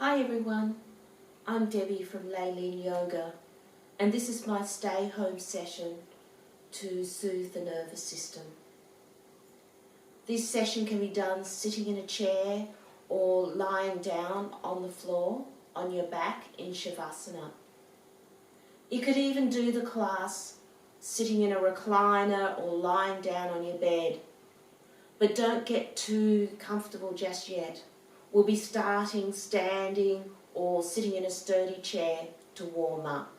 Hi everyone, I'm Debbie from Laylene Yoga, and this is my stay home session to soothe the nervous system. This session can be done sitting in a chair or lying down on the floor on your back in Shavasana. You could even do the class sitting in a recliner or lying down on your bed, but don't get too comfortable just yet. We'll be starting standing or sitting in a sturdy chair to warm up.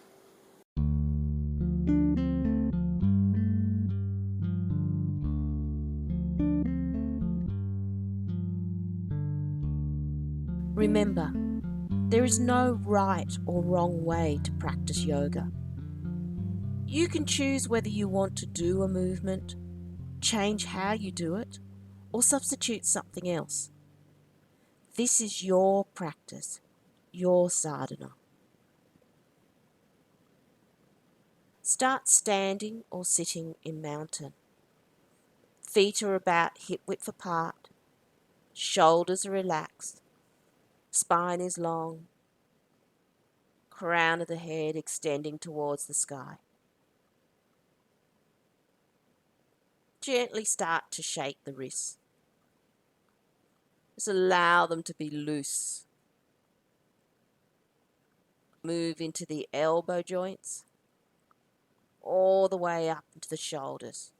Remember, there is no right or wrong way to practice yoga. You can choose whether you want to do a movement, change how you do it, or substitute something else. This is your practice, your sadhana. Start standing or sitting in mountain. Feet are about hip width apart, shoulders are relaxed, spine is long, crown of the head extending towards the sky. Gently start to shake the wrists. Just allow them to be loose. Move into the elbow joints, all the way up into the shoulders,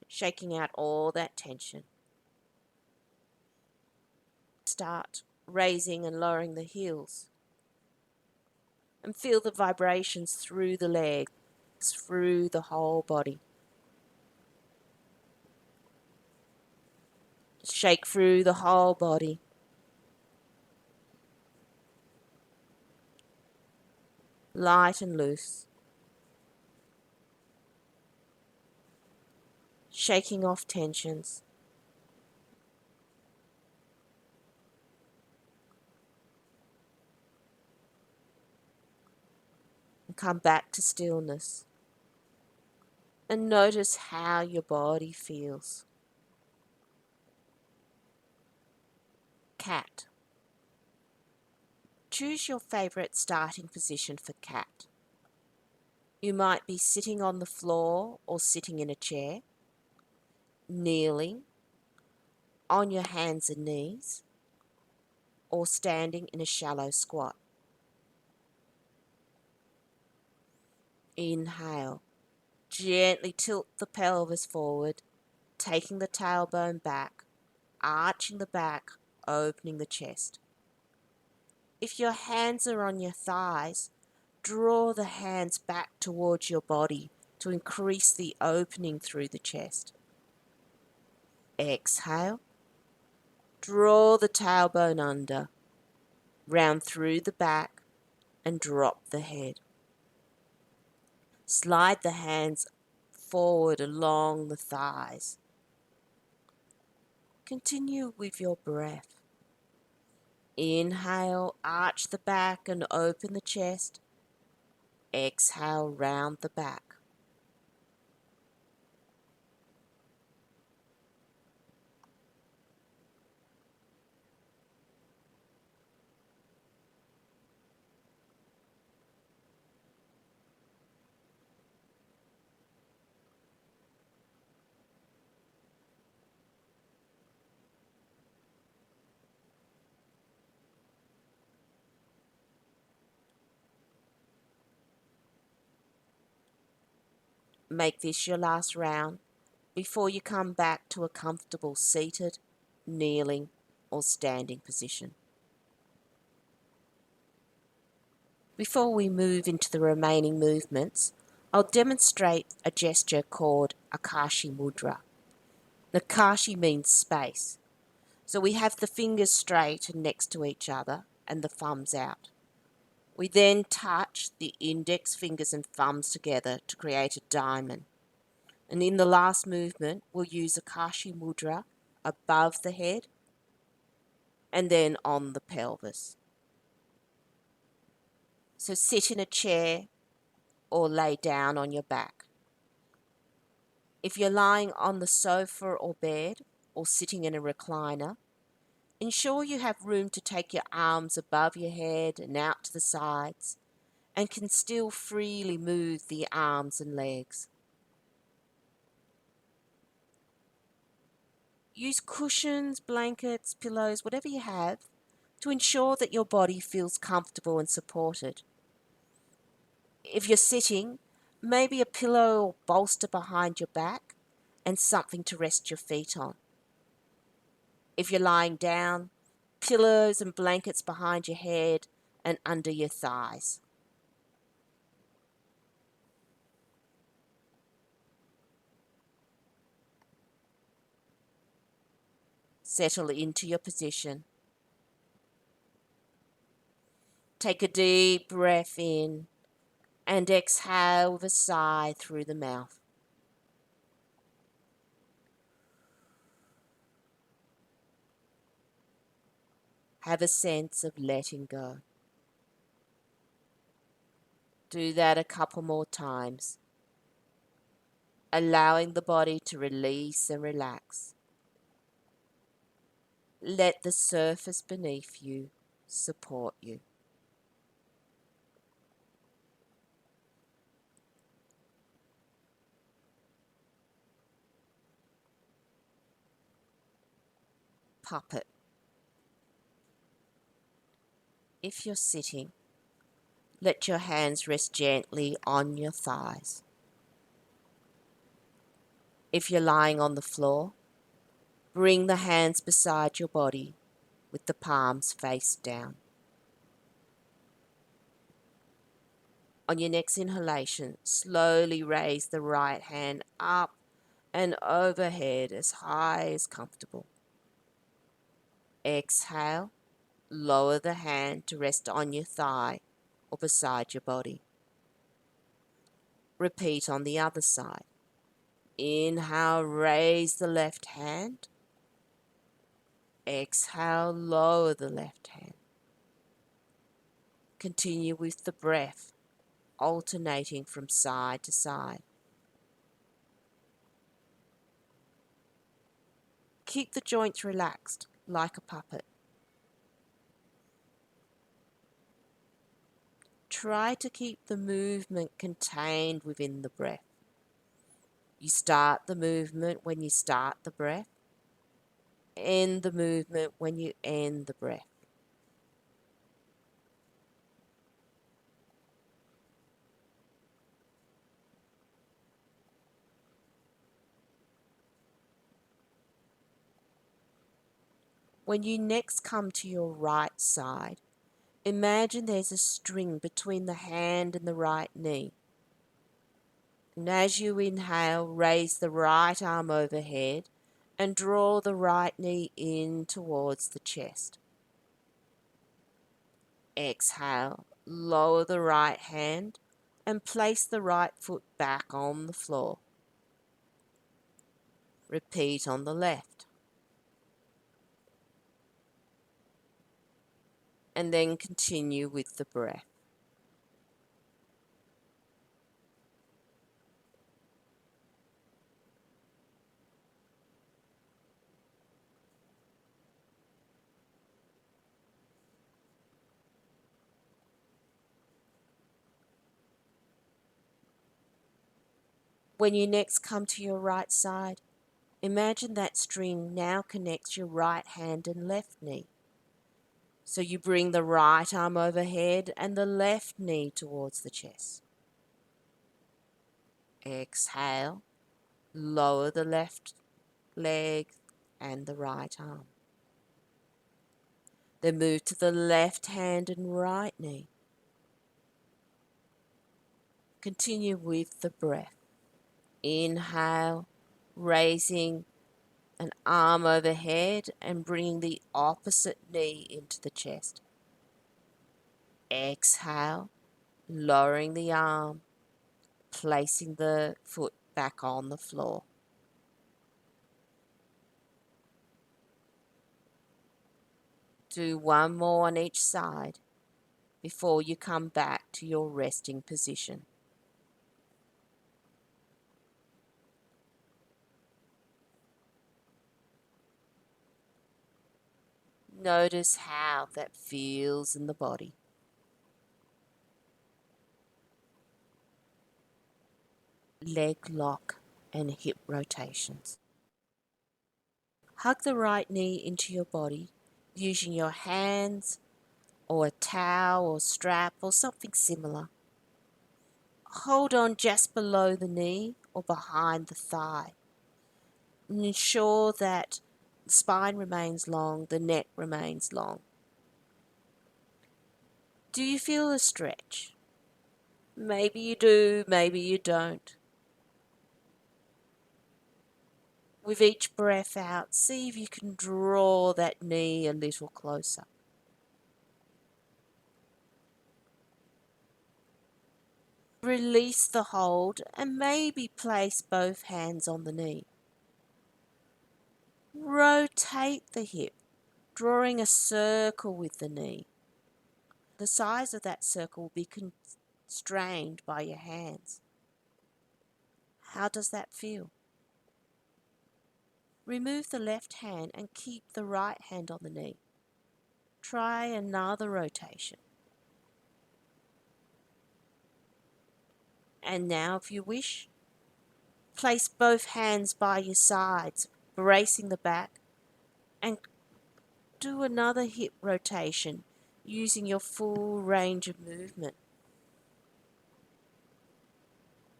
shaking out all that tension. Start raising and lowering the heels, and feel the vibrations through the legs, through the whole body. Shake through the whole body. Light and loose. Shaking off tensions. And come back to stillness. And notice how your body feels. Cat. Choose your favourite starting position for cat. You might be sitting on the floor or sitting in a chair, kneeling, on your hands and knees, or standing in a shallow squat. Inhale. Gently tilt the pelvis forward, taking the tailbone back, arching the back, opening the chest. If your hands are on your thighs, draw the hands back towards your body to increase the opening through the chest. Exhale. Draw the tailbone under, round through the back, and drop the head. Slide the hands forward along the thighs. Continue with your breath. Inhale, arch the back and open the chest. Exhale, round the back. Make this your last round before you come back to a comfortable seated, kneeling, or standing position. Before we move into the remaining movements, I'll demonstrate a gesture called Akashi mudra. Akashi means space. So we have the fingers straight and next to each other and the thumbs out. We then touch the index fingers and thumbs together to create a diamond. And in the last movement, we'll use Akashi mudra above the head and then on the pelvis. So sit in a chair or lay down on your back. If you're lying on the sofa or bed or sitting in a recliner, Ensure you have room to take your arms above your head and out to the sides, and can still freely move the arms and legs. Use cushions, blankets, pillows, whatever you have, to ensure that your body feels comfortable and supported. If you're sitting, maybe a pillow or bolster behind your back and something to rest your feet on. If you're lying down, pillows and blankets behind your head and under your thighs. Settle into your position. Take a deep breath in and exhale with a sigh through the mouth. Have a sense of letting go. Do that a couple more times, allowing the body to release and relax. Let the surface beneath you support you. Puppet. If you're sitting, let your hands rest gently on your thighs. If you're lying on the floor, bring the hands beside your body with the palms face down. On your next inhalation, slowly raise the right hand up and overhead as high as comfortable. Exhale, lower the hand to rest on your thigh or beside your body. Repeat on the other side. Inhale, raise the left hand. Exhale, lower the left hand. Continue with the breath, alternating from side to side. Keep the joints relaxed, like a puppet. Try to keep the movement contained within the breath. You start the movement when you start the breath. End the movement when you end the breath. When you next come to your right side, imagine there's a string between the hand and the right knee. And as you inhale, raise the right arm overhead and draw the right knee in towards the chest. Exhale, lower the right hand and place the right foot back on the floor. Repeat on the left. And then continue with the breath. When you next come to your right side, imagine that string now connects your right hand and left knee. So you bring the right arm overhead and the left knee towards the chest. Exhale, lower the left leg and the right arm. Then move to the left hand and right knee. Continue with the breath. Inhale, raising an arm overhead and bringing the opposite knee into the chest. Exhale, lowering the arm, placing the foot back on the floor. Do one more on each side before you come back to your resting position. Notice how that feels in the body. Leg lock and hip rotations. Hug the right knee into your body using your hands or a towel or strap or something similar. Hold on just below the knee or behind the thigh. And ensure that the spine remains long, the neck remains long. Do you feel a stretch? Maybe you do, maybe you don't. With each breath out, see if you can draw that knee a little closer. Release the hold and maybe place both hands on the knee. Rotate the hip, drawing a circle with the knee. The size of that circle will be constrained by your hands. How does that feel? Remove the left hand and keep the right hand on the knee. Try another rotation. And now, if you wish, place both hands by your sides, bracing the back, and do another hip rotation using your full range of movement.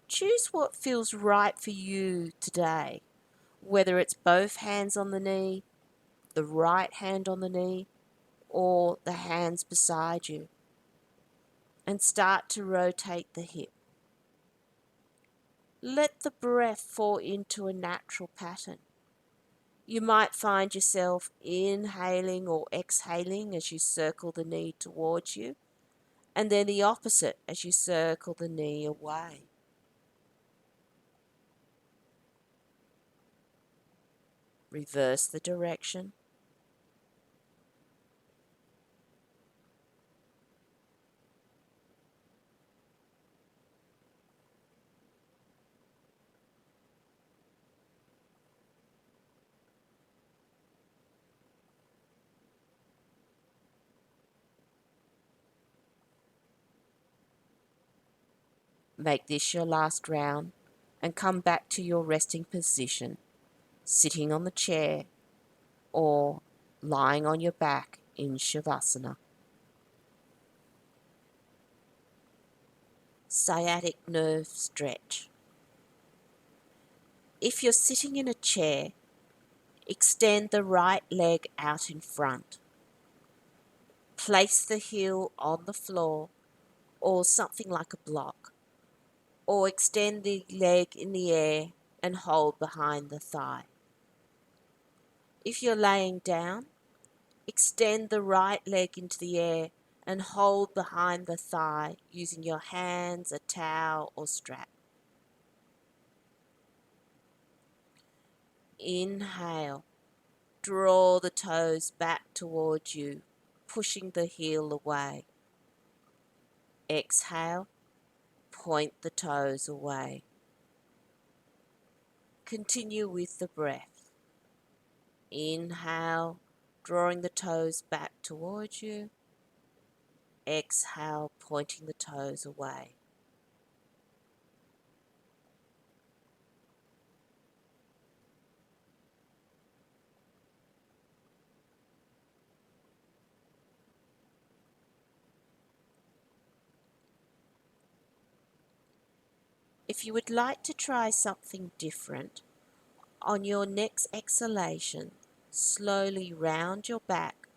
Choose what feels right for you today, whether it's both hands on the knee, the right hand on the knee, or the hands beside you, and start to rotate the hip. Let the breath fall into a natural pattern. You might find yourself inhaling or exhaling as you circle the knee towards you, and then the opposite as you circle the knee away. Reverse the direction. Make this your last round and come back to your resting position, sitting on the chair or lying on your back in Shavasana. Sciatic nerve stretch. If you're sitting in a chair, extend the right leg out in front. Place the heel on the floor or something like a block, or extend the leg in the air and hold behind the thigh. If you're laying down, extend the right leg into the air and hold behind the thigh using your hands, a towel or strap. Inhale, draw the toes back towards you, pushing the heel away. Exhale, point the toes away. Continue with the breath. Inhale, drawing the toes back towards you. Exhale, pointing the toes away. If you would like to try something different, on your next exhalation, slowly round your back,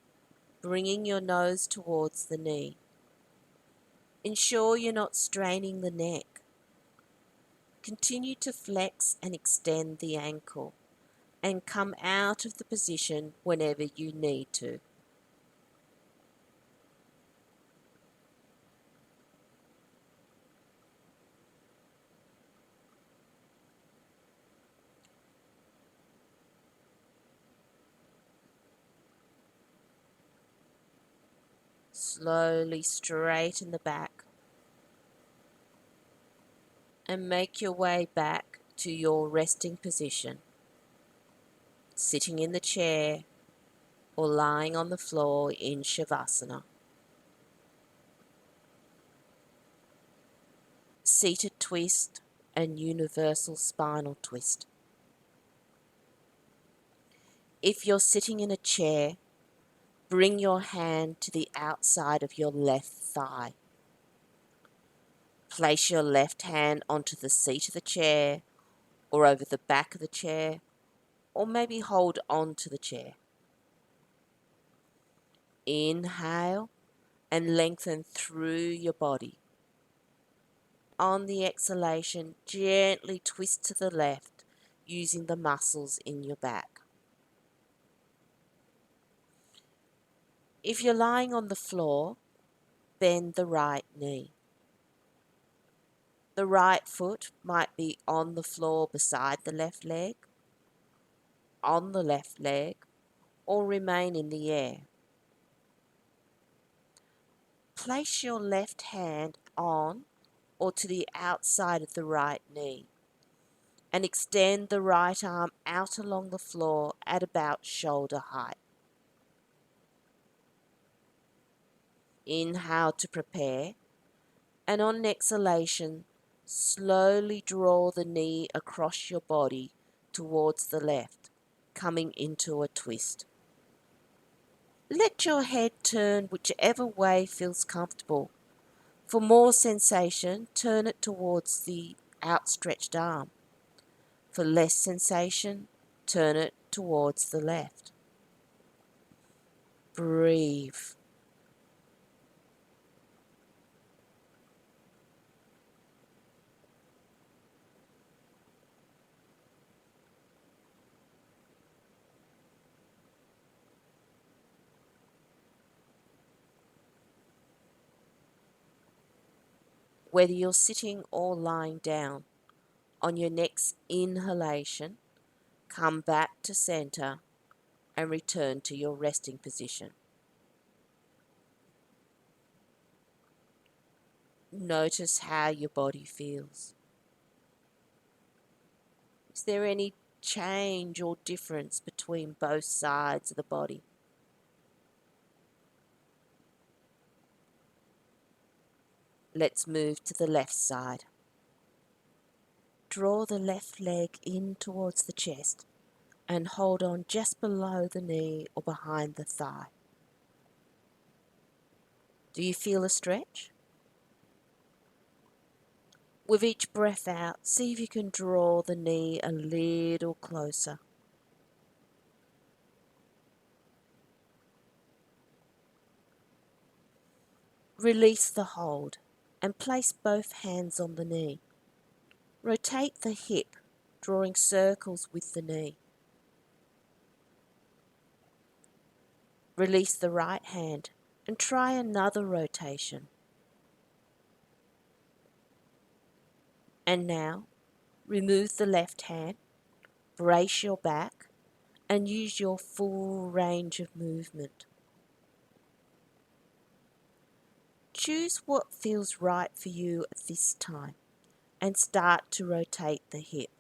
bringing your nose towards the knee. Ensure you're not straining the neck. Continue to flex and extend the ankle and come out of the position whenever you need to. Slowly straighten the back and make your way back to your resting position, sitting in the chair or lying on the floor in Shavasana. Seated twist and universal spinal twist. If you're sitting in a chair, bring your hand to the outside of your left thigh. Place your left hand onto the seat of the chair or over the back of the chair, or maybe hold on to the chair. Inhale and lengthen through your body. On the exhalation, gently twist to the left using the muscles in your back. If you're lying on the floor, bend the right knee. The right foot might be on the floor beside the left leg, on the left leg, or remain in the air. Place your left hand on or to the outside of the right knee and extend the right arm out along the floor at about shoulder height. Inhale to prepare, and on exhalation, slowly draw the knee across your body towards the left, coming into a twist. Let your head turn whichever way feels comfortable. For more sensation, turn it towards the outstretched arm. For less sensation, turn it towards the left. Breathe. Whether you're sitting or lying down, on your next inhalation, come back to center and return to your resting position. Notice how your body feels. Is there any change or difference between both sides of the body? Let's move to the left side. Draw the left leg in towards the chest and hold on just below the knee or behind the thigh. Do you feel a stretch? With each breath out, see if you can draw the knee a little closer. Release the hold and place both hands on the knee. Rotate the hip, drawing circles with the knee. Release the right hand and try another rotation. And now, remove the left hand, brace your back, and use your full range of movement. Choose what feels right for you at this time and start to rotate the hip.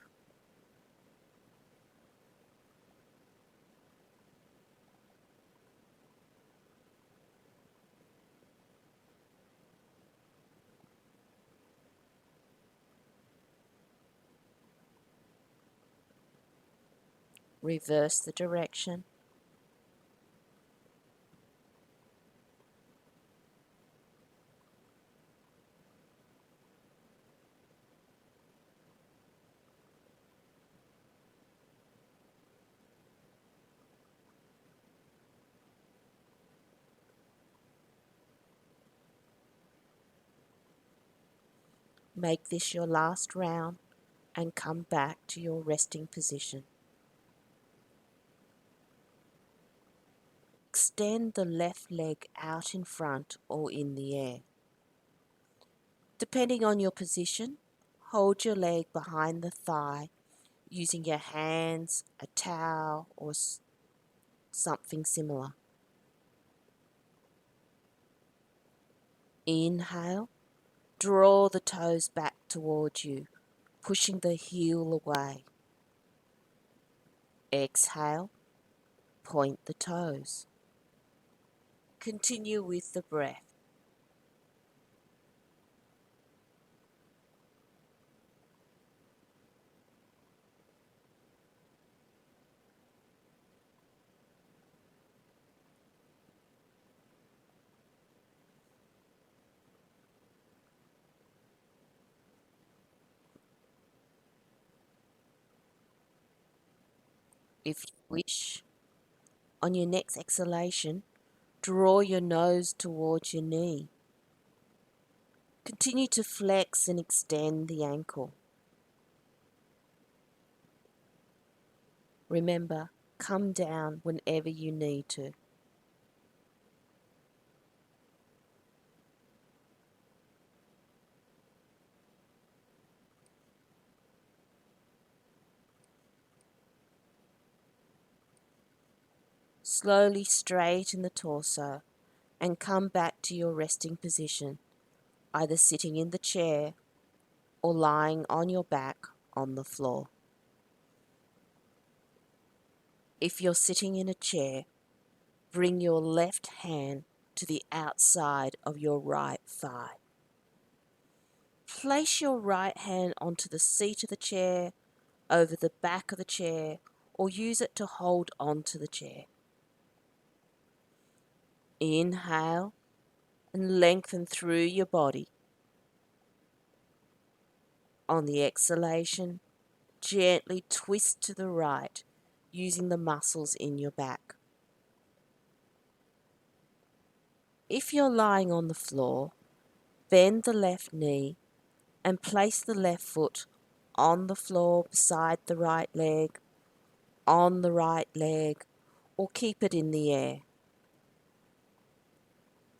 Reverse the direction. Make this your last round and come back to your resting position. Extend the left leg out in front or in the air. Depending on your position, hold your leg behind the thigh using your hands, a towel, or something similar. Inhale, draw the toes back towards you, pushing the heel away. Exhale, point the toes. Continue with the breath. If you wish, on your next exhalation, draw your nose towards your knee. Continue to flex and extend the ankle. Remember, come down whenever you need to. Slowly straighten the torso and come back to your resting position, either sitting in the chair or lying on your back on the floor. If you're sitting in a chair, bring your left hand to the outside of your right thigh. Place your right hand onto the seat of the chair, over the back of the chair, or use it to hold onto the chair. Inhale and lengthen through your body. On the exhalation, gently twist to the right, using the muscles in your back. If you're lying on the floor, bend the left knee and place the left foot on the floor beside the right leg, on the right leg, or keep it in the air.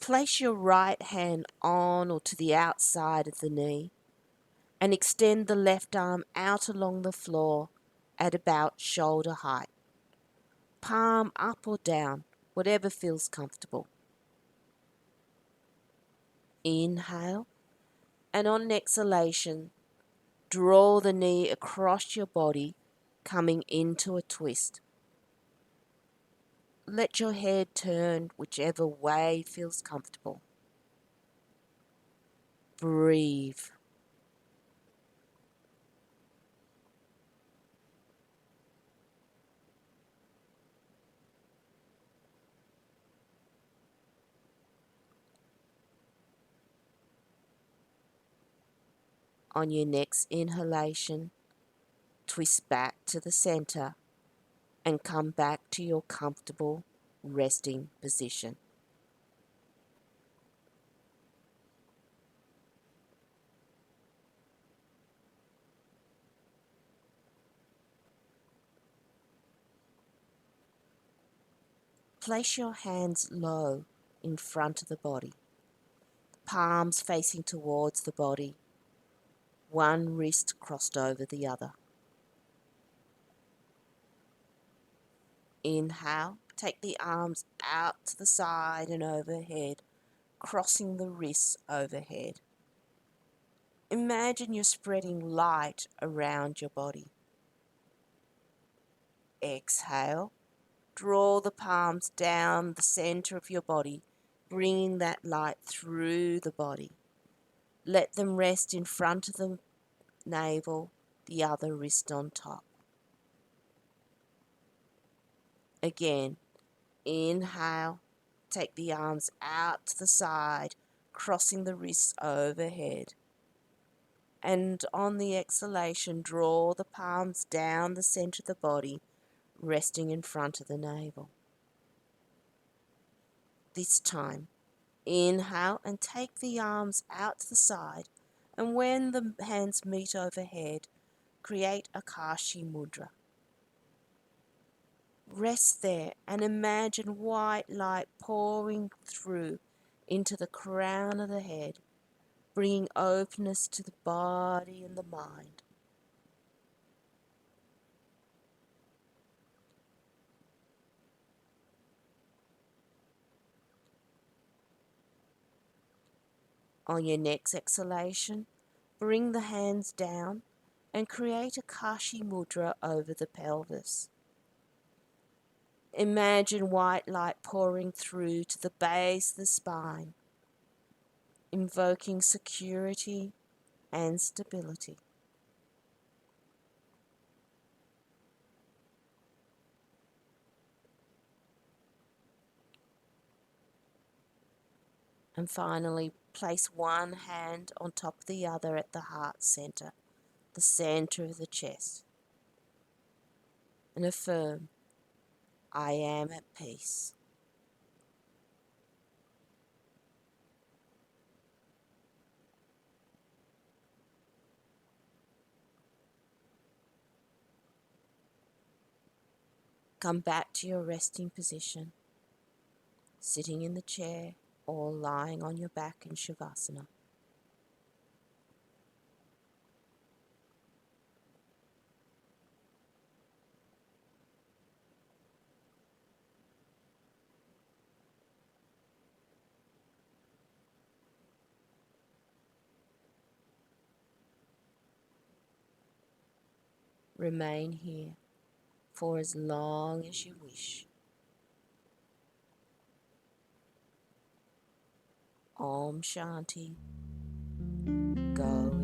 Place your right hand on or to the outside of the knee and extend the left arm out along the floor at about shoulder height. Palm up or down, whatever feels comfortable. Inhale, and on exhalation, draw the knee across your body, coming into a twist. Let your head turn whichever way feels comfortable. Breathe. On your next inhalation, twist back to the center and come back to your comfortable resting position. Place your hands low in front of the body, palms facing towards the body, one wrist crossed over the other. Inhale, take the arms out to the side and overhead, crossing the wrists overhead. Imagine you're spreading light around your body. Exhale, draw the palms down the center of your body, bringing that light through the body. Let them rest in front of the navel, the other wrist on top. Again, inhale, take the arms out to the side, crossing the wrists overhead. And on the exhalation, draw the palms down the center of the body, resting in front of the navel. This time, inhale and take the arms out to the side, and when the hands meet overhead, create Akashi mudra. Rest there and imagine white light pouring through into the crown of the head, bringing openness to the body and the mind. On your next exhalation, bring the hands down and create Akashi mudra over the pelvis. Imagine white light pouring through to the base of the spine, invoking security and stability. And finally, place one hand on top of the other at the heart center, the center of the chest, and affirm, I am at peace. Come back to your resting position, sitting in the chair or lying on your back in Shavasana. Remain here for as long as you wish. Om Shanti. Go